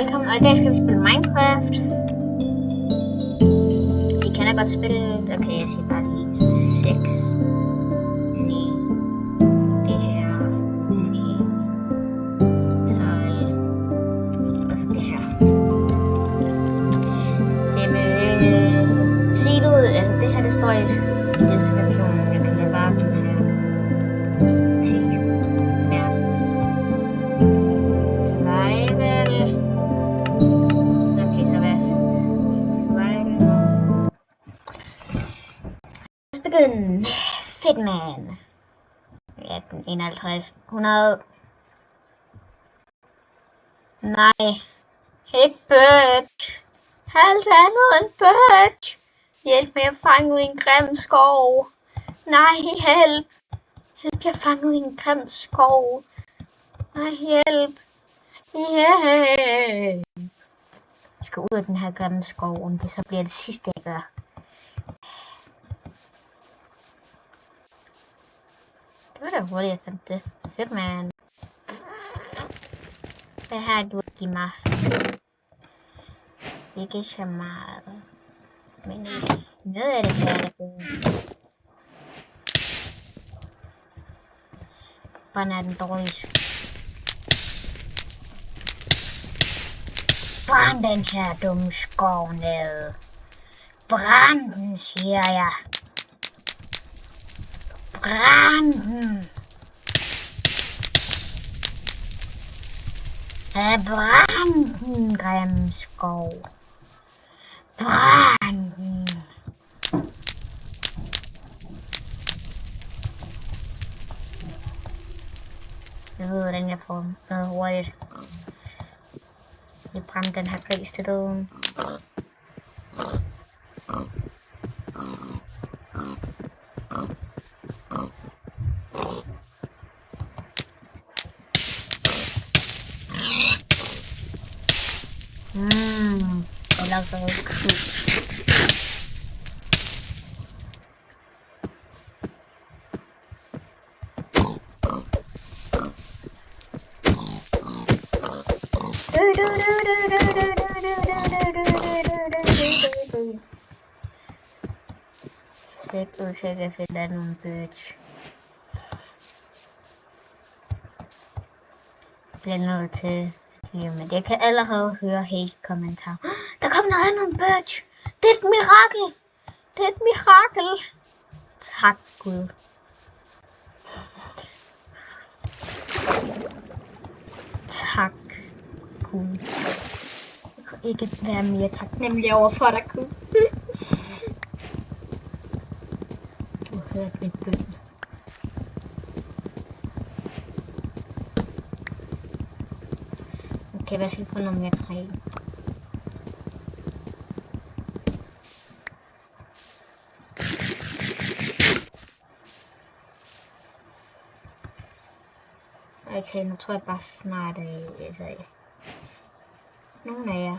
velkommen, og i dag skal vi spille Minecraft. I kan da godt spille, okay, jeg siger bare lige 6, 9, det her, 9, 12, og så det her. Seedet, altså det her, det står i deskriptionen, jeg kan lade være med det her. Fedman. 1851. 100. Nej. Ikke Birch. Alt andet end Birch. Hjælp med at fange i en grim skov. Nej, hjælp. Hjælp, jeg fanget i en grim skov. Nej, hjælp. Hjælp. Jeg skal ud af den her grimme skov, og det så bliver det sidste, jeg gør. Det var da hurtigt, jeg fandt det. Fedt, man. Hvad har du at give mig? Ikke så meget. Men noget af det her, der går. Hvordan er den dårligst? Brænd den her dumme skov ned. Brænd den, siger jeg. Brænd den! Brænd den, grimme skov! Brænd den! Jeg ved, hvordan jeg får noget hurtigt. Jeg brænder den her gris til døden. I love those coops. Check if it doesn't bitch. Bliver nødt til men jeg kan allerede høre helt kommentar. Der kom noget andet, Birch. Det er et mirakel. Det er et mirakel. Tak, Gud. Tak, Gud. Jeg kan ikke være mere taknemmelig over for dig, Gud. Du har hørt min bøn. Okay, hvad skal vi få noget mere træ? Okay, nu tror jeg bare snart, altså, nogle af jer.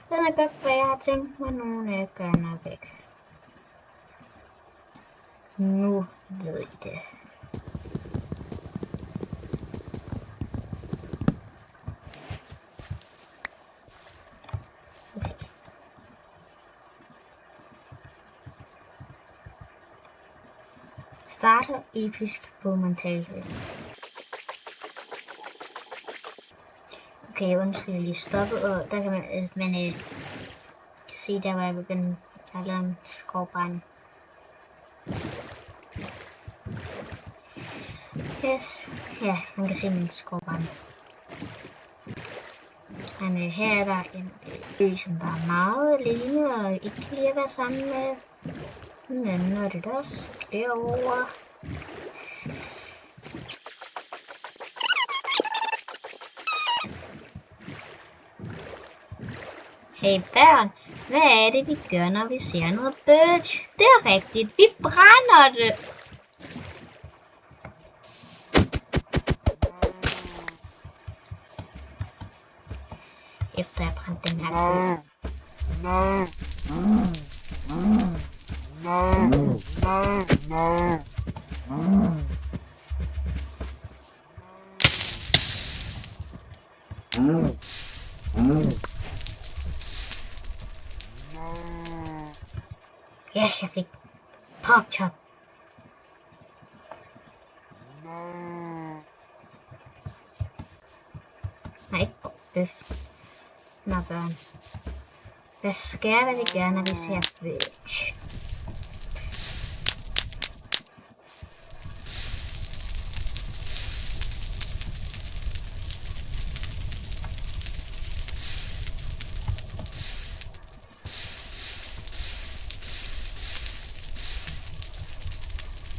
Den er godt, hvad jeg har tænkt mig, nogle af jer gør nok ikke. Nu ved I det. Starter episk på montage. Okay, undskyld, jeg lige stoppet, og der kan man kan se der, hvor jeg begyndte at lave en skovbrand. Yes, ja, man kan se min skovbrand. Men her er der en ø, som der er meget alene og ikke kan lide at være sammen med. Men nu er det også derovre. Hey børn, hvad er det vi gør, når vi ser noget Birch? Det er rigtigt, vi brænder det. Efter jeg brændte den her kø. Yes, jeg fik pork chop. Nej, ikke bøf. Nå, børn. Hvad skal vi gerne, når vi ser bøf?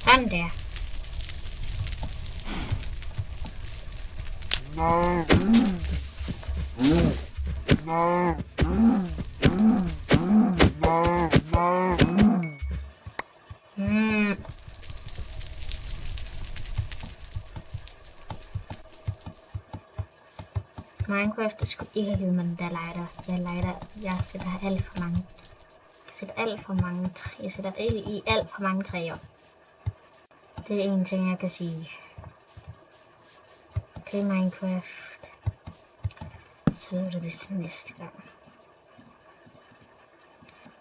Sådan der. Minecraft er sgu ikke givet mig den der lighter. Jeg sætter alt for mange. Jeg sætter alt for mange træer. Jeg sætter i alt for mange træer. Det er en ting, jeg kan sige. Okay, Minecraft. Så er det til næste gang.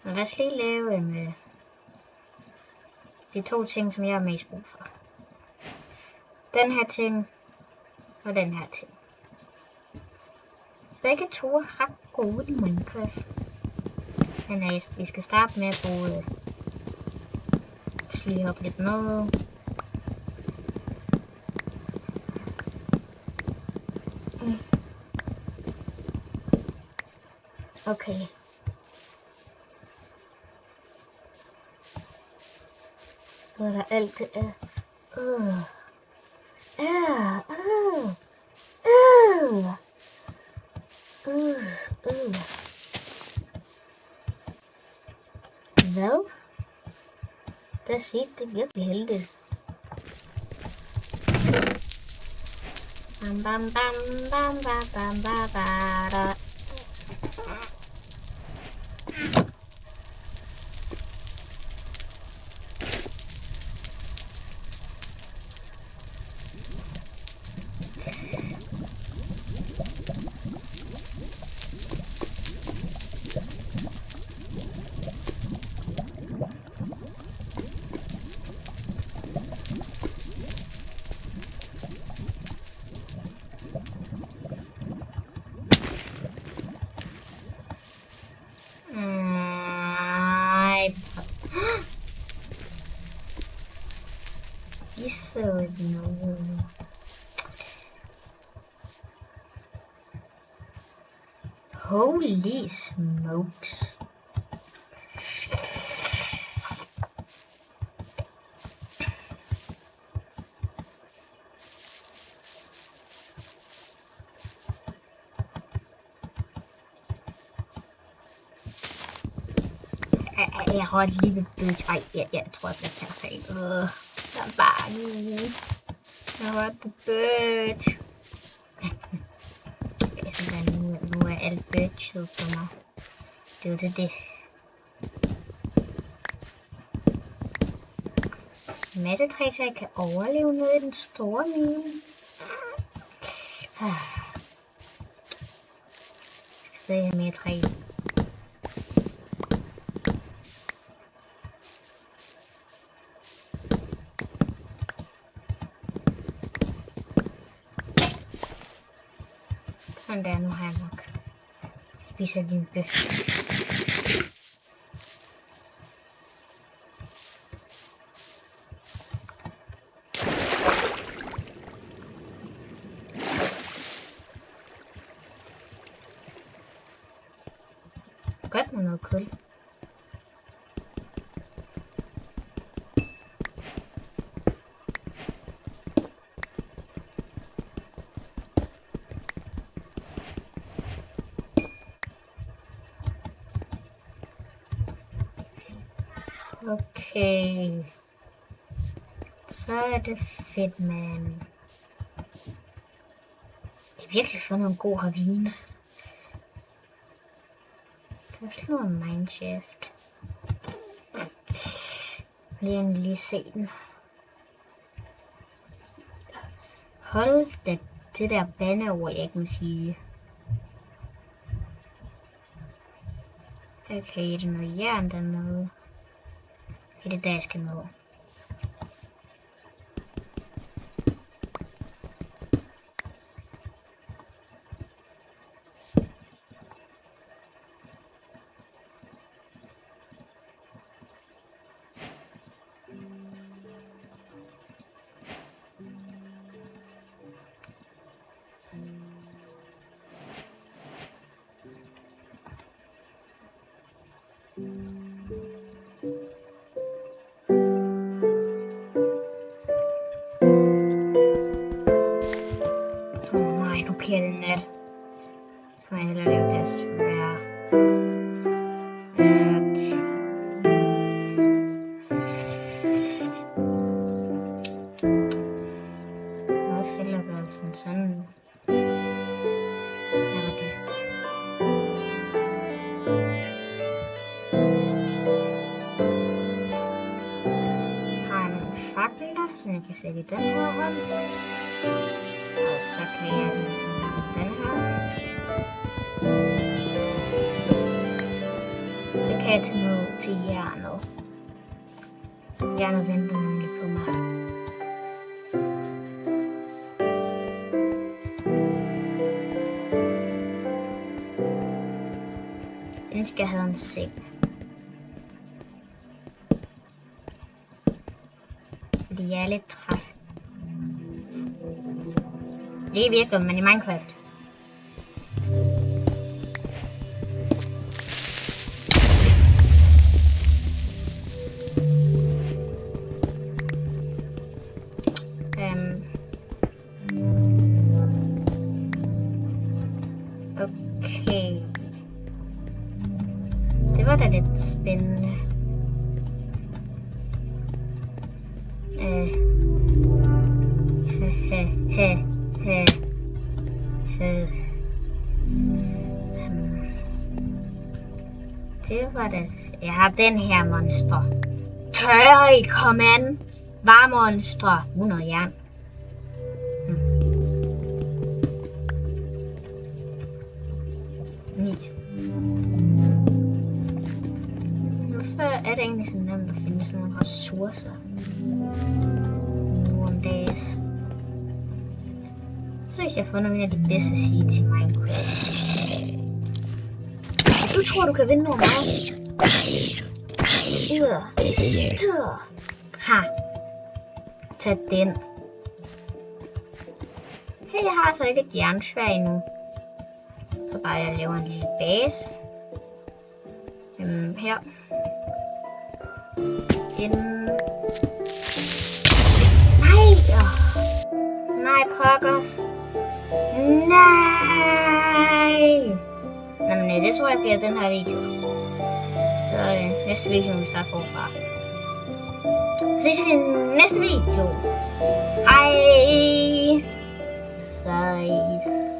Men lad os lige lave en de to ting, som jeg har mest brug for. Den her ting og den her ting. Begge to er ret gode i Minecraft. Men I skal starte med at bruge lige hoppe lidt ned. Okay. Hvor der alt det er. Hvad? Der skete det virkelig heldigt. Bam bam bam bam bam bam bam bam. So no. Holy smokes. Jeg har lige ved bøs. Ej, jeg tror også, jeg kan have en. Jeg er bange. Jeg har været på bøs. Jeg synes, at nu er alt bøset for mig. Det er jo det. Massetræ, så jeg kan overleve nede i den store mine. Jeg skal stadig have mere træ. Sådan der, nu har jeg nok. Spiser din bøf. Godt med noget kul. Okay. Så er det fedt, man. Det er virkelig for nogle gode raviner. Der er slå en mineshaft. Lige se den. Hold da det der bandeord, jeg ikke må sige. Okay, er det noget jern dernede? Er det der, jeg skal nå? Nej, nu bliver det nat. Så må jeg hellere lave det svære. Jeg må også hellere gøre sådan. Hvad var det? Har jeg nogle fakler, som jeg kan sætte i den her hånd. Og så kan jeg den her. Så kan jeg tage noget til jernet. Jernet venter nemlig på mig. Den skal have en seng. Fordi jeg er lidt træt. Det er virkelig, men i Minecraft. Okay. Det var da lidt spændende. Det var det. Jeg har den her monster. Tør I komme an? Var monstre. Noget jern. Hvorfor er det egentlig så nemt at finde sådan nogle ressourcer? Nu om dagen. Så hvis jeg får nogle af de bedste seeds i Minecraft. Du tror, du kan vinde over mig? Ha! Tag den. Hey, jeg har altså ikke et jernsværd endnu. Så bare jeg laver en lille base. Her. Nej! Nej, pokkers. Nej! Jamen, det tror jeg bliver den her video. Så næste video, vi starter forfra. Så ses vi i næste video. Hej! Sejs.